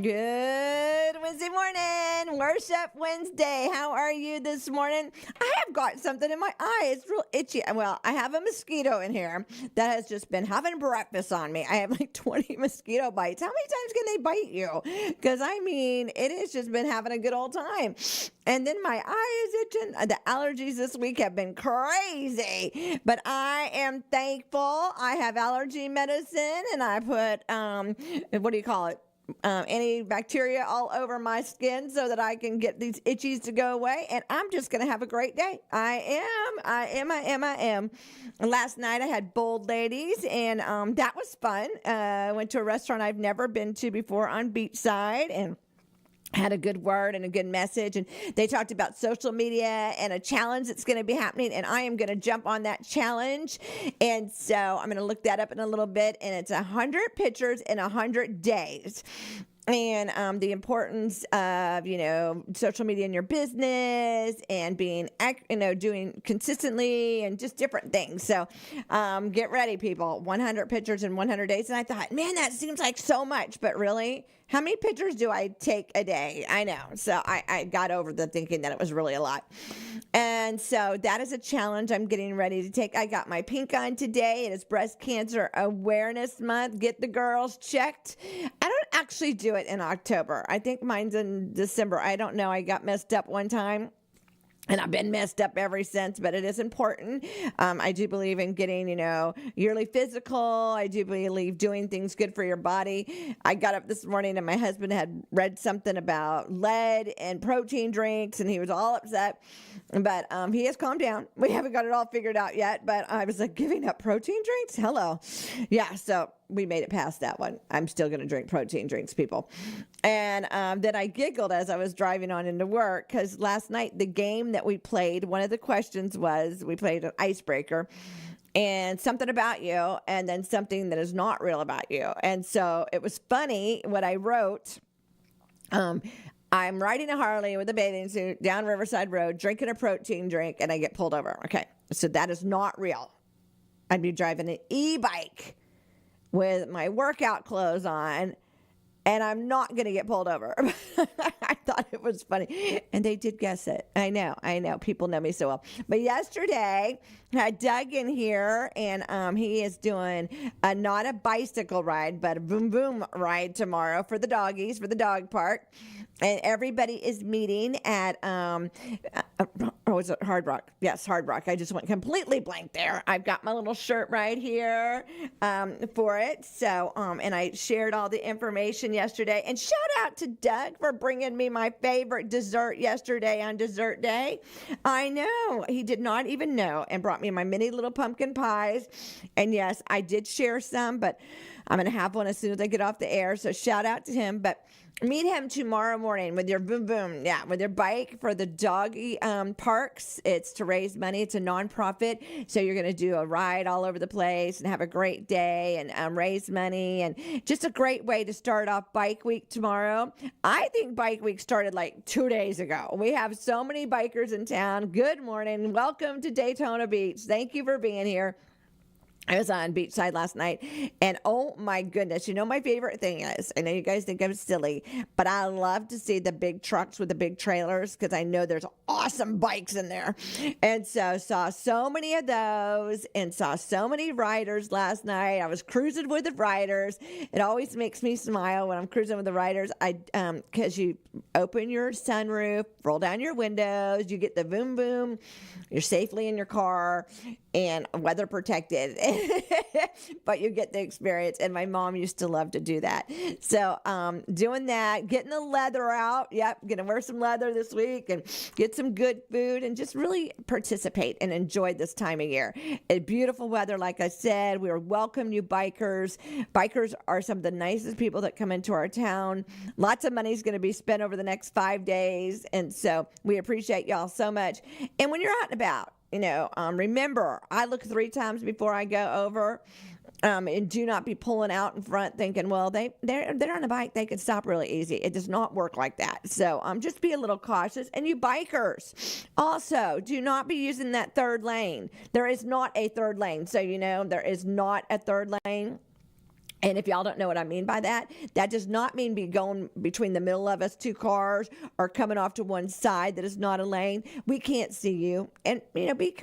Good Wednesday morning, Worship Wednesday. How are you this morning? I have got something in my eye. It's real itchy. Well, I have a mosquito in here that has just been having breakfast on me. I have like 20 mosquito bites. How many times can they bite you? Because I mean, it has just been having a good old time. And then my eye is itching. The allergies this week have been crazy. But I am thankful. I have allergy medicine and I put, what do you call it? Antibacteria all over my skin so that I can get these itchies to go away. And I'm just going to have a great day. I am. Last night I had Bold Ladies and that was fun. I went to a restaurant I've never been to before on Beachside and had a good word and a good message. And they talked about social media and a challenge that's going to be happening. And I am going to jump on that challenge. And so I'm going to look that up in a little bit. And it's 100 pictures in 100 days. And the importance of, social media in your business and being, doing consistently and just different things. So get ready, people. 100 pictures in 100 days. And I thought, man, that seems like so much. But really, how many pictures do I take a day? I know. So I got over the thinking that it was really a lot. And so that is a challenge I'm getting ready to take. I got my pink on today. It is Breast Cancer Awareness Month. Get the girls checked. I don't actually do it in October. I think mine's in December. I don't know. I got messed up one time. And I've been messed up ever since, but it is important. I do believe in getting, yearly physical. I do believe doing things good for your body. I got up this morning and my husband had read something about lead and protein drinks, and he was all upset. But he has calmed down. We haven't got it all figured out yet, but I was like, giving up protein drinks? Hello. Yeah, so we made it past that one. I'm still going to drink protein drinks, people. And then I giggled as I was driving on into work because last night the game that we played, one of the questions was we played an icebreaker and something about you and then something that is not real about you. And so it was funny what I wrote. I'm riding a Harley with a bathing suit down Riverside Road, drinking a protein drink, and I get pulled over. Okay, so that is not real. I'd be driving an e-bike with my workout clothes on, and I'm not going to get pulled over. I thought it was funny. And they did guess it. I know. People know me so well. But yesterday, I dug in here, and he is doing not a bicycle ride, but a boom boom ride tomorrow for the doggies, for the dog park. And everybody is meeting at, is it Hard Rock? Yes, Hard Rock. I just went completely blank there. I've got my little shirt right here for it. So, and I shared all the information yesterday. And shout out to Doug for bringing me my favorite dessert yesterday on dessert day. I know. He did not even know and brought me my mini little pumpkin pies. And yes, I did share some, but I'm going to have one as soon as I get off the air. So shout out to him. But meet him tomorrow morning with your boom boom. Yeah, with your bike for the doggy parks. It's to raise money. It's a nonprofit. So you're going to do a ride all over the place and have a great day and raise money. And just a great way to start off Bike Week tomorrow. I think Bike Week started like 2 days ago. We have so many bikers in town. Good morning. Welcome to Daytona Beach. Thank you for being here. I was on Beachside last night, and oh my goodness, my favorite thing is, I know you guys think I'm silly, but I love to see the big trucks with the big trailers because I know there's awesome bikes in there. And so saw so many of those and saw so many riders last night. I was cruising with the riders. It always makes me smile when I'm cruising with the riders. Because you open your sunroof, roll down your windows, you get the boom boom, you're safely in your car and weather protected. But you get the experience, and my mom used to love to do that. So doing that, getting the leather out. Yep, gonna wear some leather this week and get some good food and just really participate and enjoy this time of year. It's beautiful weather, like I said. We welcome you bikers. Bikers are some of the nicest people that come into our town. Lots of money is going to be spent over the next 5 days, and so we appreciate y'all so much. And when you're out and about, remember, I look 3 times before I go over, and do not be pulling out in front thinking, well, they're on a bike, they can stop really easy. It does not work like that. So just be a little cautious. And you bikers, also, do not be using that third lane. There is not a third lane. So, there is not a third lane. And if y'all don't know what I mean by that, that does not mean be going between the middle of us, two cars, or coming off to one side that is not a lane. We can't see you. And,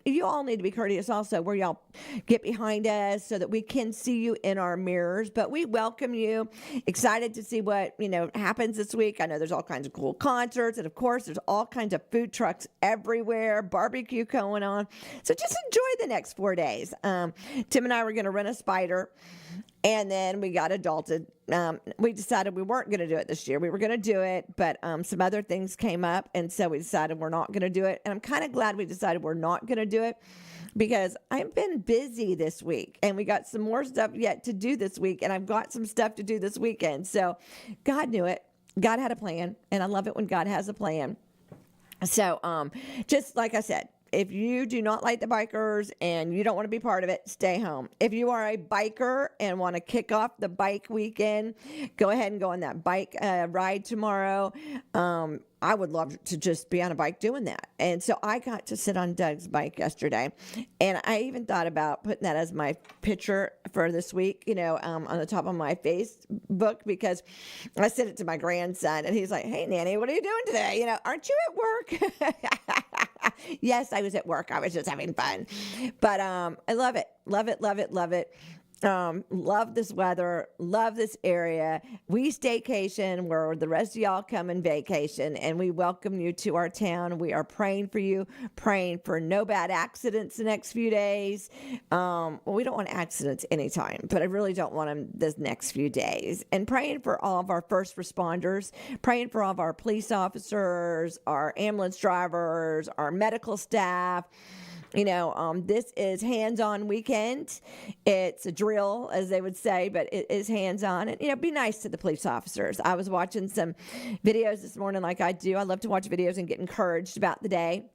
you all need to be courteous also where y'all get behind us so that we can see you in our mirrors. But we welcome you. Excited to see what, happens this week. I know there's all kinds of cool concerts. And, of course, there's all kinds of food trucks everywhere, barbecue going on. So just enjoy the next 4 days. Tim and I were going to rent a Spider. And then we got adulted. We decided we weren't going to do it this year. We were going to do it, but some other things came up. And so we decided we're not going to do it. And I'm kind of glad we decided we're not going to do it because I've been busy this week. And we got some more stuff yet to do this week. And I've got some stuff to do this weekend. So God knew it. God had a plan. And I love it when God has a plan. So just like I said, if you do not like the bikers and you don't want to be part of it, stay home. If you are a biker and want to kick off the bike weekend, go ahead and go on that bike ride tomorrow. I would love to just be on a bike doing that. And so I got to sit on Doug's bike yesterday. And I even thought about putting that as my picture for this week, on the top of my Facebook, because I sent it to my grandson and he's like, "Hey, Nanny, what are you doing today? Aren't you at work?" Yes, I was at work. I was just having fun. But I love it. Love it, love it, love it. Love this weather, love this area. We staycation where the rest of y'all come and vacation, and we welcome you to our town. We are praying for you, praying for no bad accidents the next few days. We don't want accidents anytime, but I really don't want them this next few days. And praying for all of our first responders, praying for all of our police officers, our ambulance drivers, our medical staff. This is hands-on weekend. It's a drill, as they would say, but it is hands-on. And, be nice to the police officers. I was watching some videos this morning like I do. I love to watch videos and get encouraged about the day.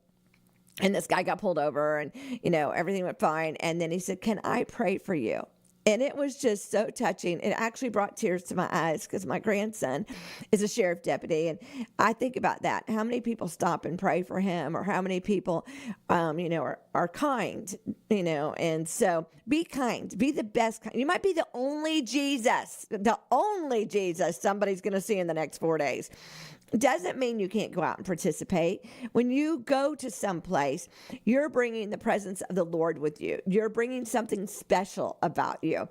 And this guy got pulled over and, everything went fine. And then he said, "Can I pray for you?" And it was just so touching. It actually brought tears to my eyes because my grandson is a sheriff deputy. And I think about that. How many people stop and pray for him, or how many people, are kind, and so be kind, be the best kind. You might be the only Jesus somebody's going to see in the next 4 days. Doesn't mean you can't go out and participate. When you go to some place, you're bringing the presence of the Lord with you. You're bringing something special about you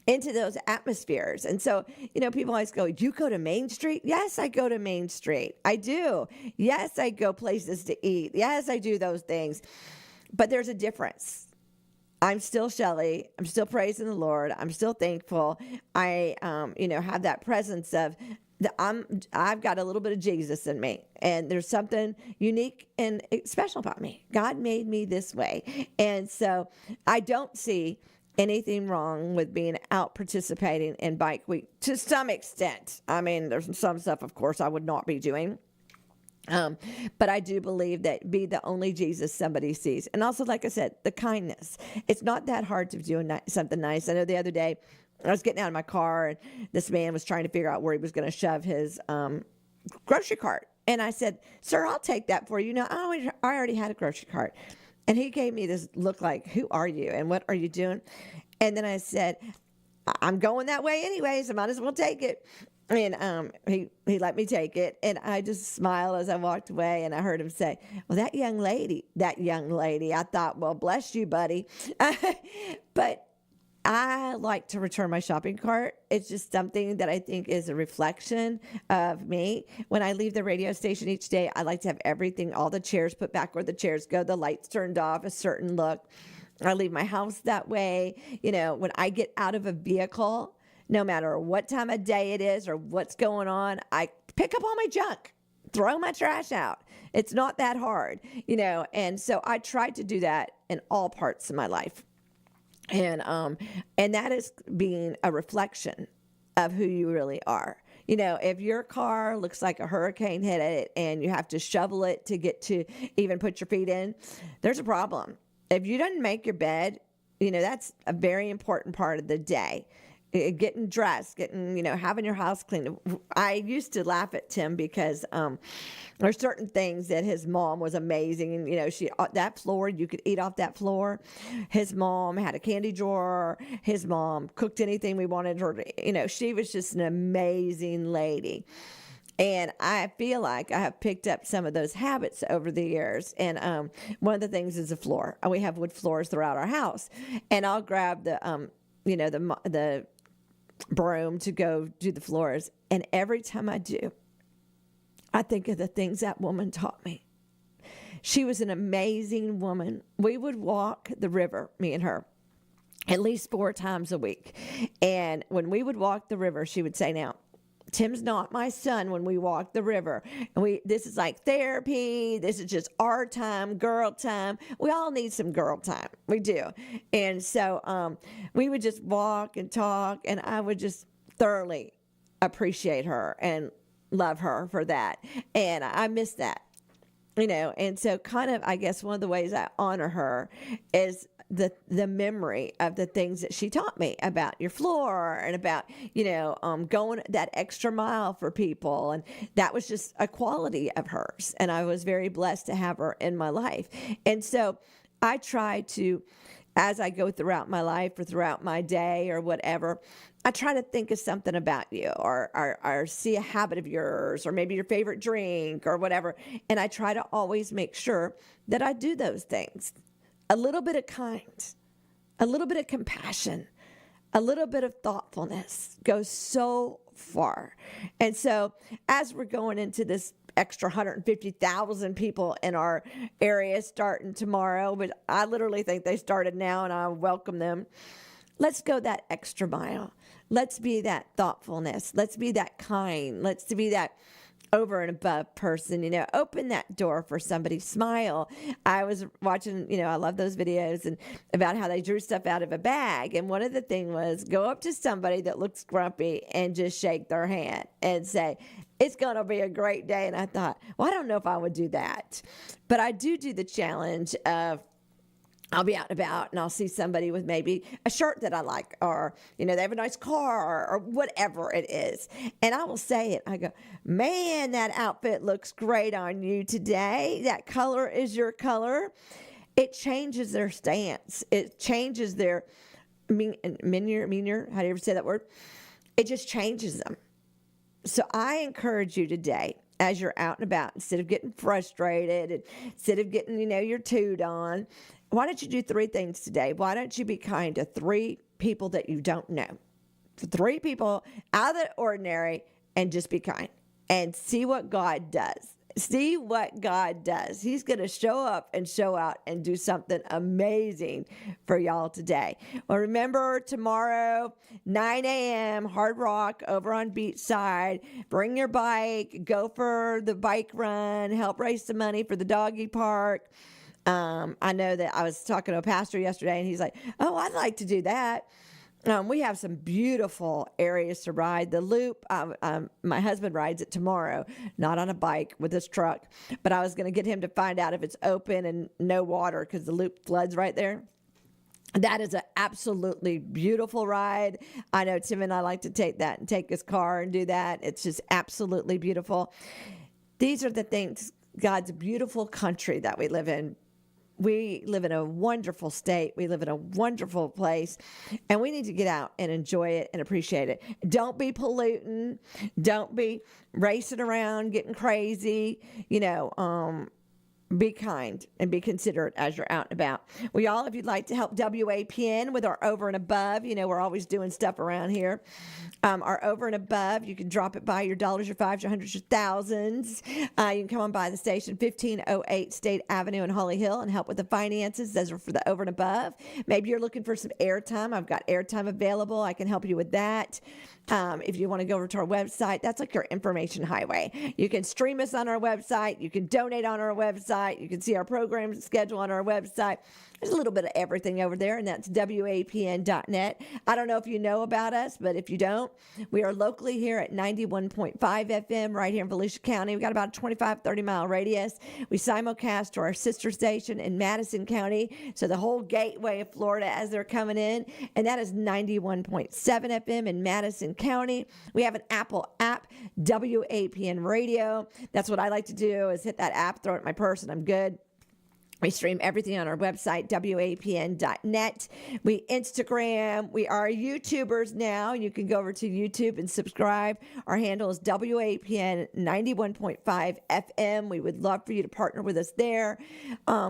into those atmospheres. And so, people always go, "You go to Main Street?" Yes, I go to Main Street. I do. Yes, I go places to eat. Yes, I do those things. But there's a difference. I'm still Shelley. I'm still praising the Lord. I'm still thankful. I, have that presence of I've got a little bit of Jesus in me, and there's something unique and special about me. God made me this way. And so I don't see anything wrong with being out participating in Bike Week to some extent. I mean, there's some stuff, of course, I would not be doing. But I do believe that be the only Jesus somebody sees. And also, like I said, the kindness. It's not that hard to do something nice. I know the other day I was getting out of my car and this man was trying to figure out where he was going to shove his grocery cart. And I said, "Sir, I'll take that for you." I already had a grocery cart. And he gave me this look like, "Who are you? And what are you doing?" And then I said, "I'm going that way anyways. I might as well take it." And he let me take it. And I just smiled as I walked away. And I heard him say, "Well, that young lady. I thought, well, bless you, buddy." But I like to return my shopping cart. It's just something that I think is a reflection of me. When I leave the radio station each day, I like to have everything, all the chairs put back where the chairs go, the lights turned off, a certain look. I leave my house that way. When I get out of a vehicle, no matter what time of day it is or what's going on, I pick up all my junk, throw my trash out. It's not that hard, and so I try to do that in all parts of my life. And that is being a reflection of who you really are. If your car looks like a hurricane hit it and you have to shovel it to get to even put your feet in, there's a problem. If you didn't make your bed, that's a very important part of the day. getting dressed, having your house clean. I used to laugh at Tim because there's certain things that his mom was amazing. And, that floor, you could eat off that floor. His mom had a candy drawer. His mom cooked anything we wanted her to, she was just an amazing lady. And I feel like I have picked up some of those habits over the years. And one of the things is the floor. We have wood floors throughout our house. And I'll grab the broom to go do the floors. And every time I do, I think of the things that woman taught me. She was an amazing woman. We would walk the river, me and her, at least 4 times a week. And when we would walk the river, she would say, now, Tim's not my son when we walk the river. And this is like therapy. This is just our time, girl time. We all need some girl time. We do. And so we would just walk and talk, and I would just thoroughly appreciate her and love her for that. And I miss that, And so kind of, I guess one of the ways I honor her is the memory of the things that she taught me about your floor and about, going that extra mile for people. And that was just a quality of hers. And I was very blessed to have her in my life. And so I try to, as I go throughout my life or throughout my day or whatever, I try to think of something about you or see a habit of yours or maybe your favorite drink or whatever. And I try to always make sure that I do those things. A little bit of kind, a little bit of compassion, a little bit of thoughtfulness goes so far. And so as we're going into this extra 150,000 people in our area starting tomorrow, but I literally think they started now and I welcome them. Let's go that extra mile. Let's be that thoughtfulness. Let's be that kind. Let's be that over and above person, open that door for somebody, smile. I was watching, I love those videos and about how they drew stuff out of a bag. And one of the things was go up to somebody that looks grumpy and just shake their hand and say, it's going to be a great day. And I thought, well, I don't know if I would do that, but I do the challenge of I'll be out and about and I'll see somebody with maybe a shirt that I like or, they have a nice car or whatever it is. And I will say it. I go, man, that outfit looks great on you today. That color is your color. It changes their stance. It changes their meaner, how do you ever say that word? It just changes them. So I encourage you today, as you're out and about, instead of getting frustrated and instead of getting, your toot on, why don't you do 3 things today? Why don't you be kind to 3 people that you don't know? 3 people out of the ordinary and just be kind and see what God does. See what God does. He's going to show up and show out and do something amazing for y'all today. Well, remember tomorrow, 9 a.m., Hard Rock over on Beachside. Bring your bike. Go for the bike run. Help raise some money for the doggy park. I know that I was talking to a pastor yesterday and he's like, oh, I'd like to do that. We have some beautiful areas to ride. The Loop, my husband rides it tomorrow, not on a bike with his truck, but I was going to get him to find out if it's open and no water because the Loop floods right there. That is an absolutely beautiful ride. I know Tim and I like to take that and take his car and do that. It's just absolutely beautiful. These are the things, God's beautiful country that we live in. We live in a wonderful state. We live in a wonderful place, and we need to get out and enjoy it and appreciate it. Don't be polluting. Don't be racing around, getting crazy. Be kind and be considerate as you're out and about. If you'd like to help WAPN with our over and above, we're always doing stuff around here. Our over and above, you can drop it by your dollars, your fives, your hundreds, your thousands. You can come on by the station, 1508 State Avenue in Holly Hill, and help with the finances. Those are for the over and above. Maybe you're looking for some airtime. I've got airtime available. I can help you with that. If you want to go over to our website, that's like your information highway. You can stream us on our website. You can donate on our website. You can see our program schedule on our website. There's a little bit of everything over there, and that's WAPN.net. I don't know if you know about us, but if you don't, we are locally here at 91.5 FM right here in Volusia County. We've got about a 25, 30-mile radius. We simulcast to our sister station in Madison County, so the whole gateway of Florida as they're coming in, and that is 91.7 FM in Madison County. We have an Apple app, WAPN Radio. That's what I like to do, is hit that app, throw it in my purse, and I'm good. We stream everything on our website, WAPN.net. We Instagram. We are YouTubers now. You can go over to YouTube and subscribe. Our handle is WAPN 91.5 FM. We would love for you to partner with us there.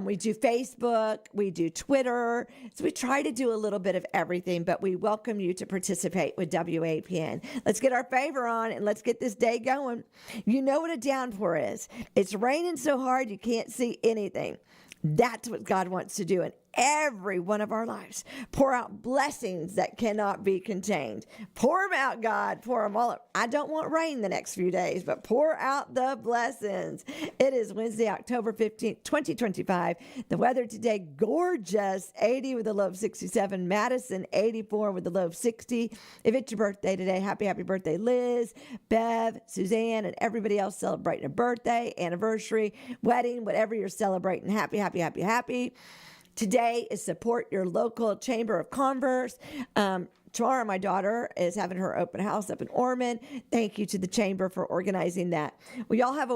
We do Facebook. We do Twitter. So we try to do a little bit of everything, but we welcome you to participate with WAPN. Let's get our favor on and let's get this day going. You know what a downpour is. It's raining so hard you can't see anything. That's what God wants to do in every one of our lives. Pour out blessings that cannot be contained. Pour them out, God. Pour them all out. I don't want rain the next few days, but pour out the blessings. It is Wednesday, October 15th, 2025. The weather today, gorgeous. 80 with a low of 67. Madison, 84 with a low of 60. If it's your birthday today, happy, happy birthday, Liz, Bev, Suzanne, and everybody else celebrating a birthday, anniversary, wedding, whatever you're celebrating. Happy, happy, happy, happy. Today is support your local Chamber of Commerce. Tomorrow, my daughter is having her open house up in Ormond. Thank you to the Chamber for organizing that. We all have a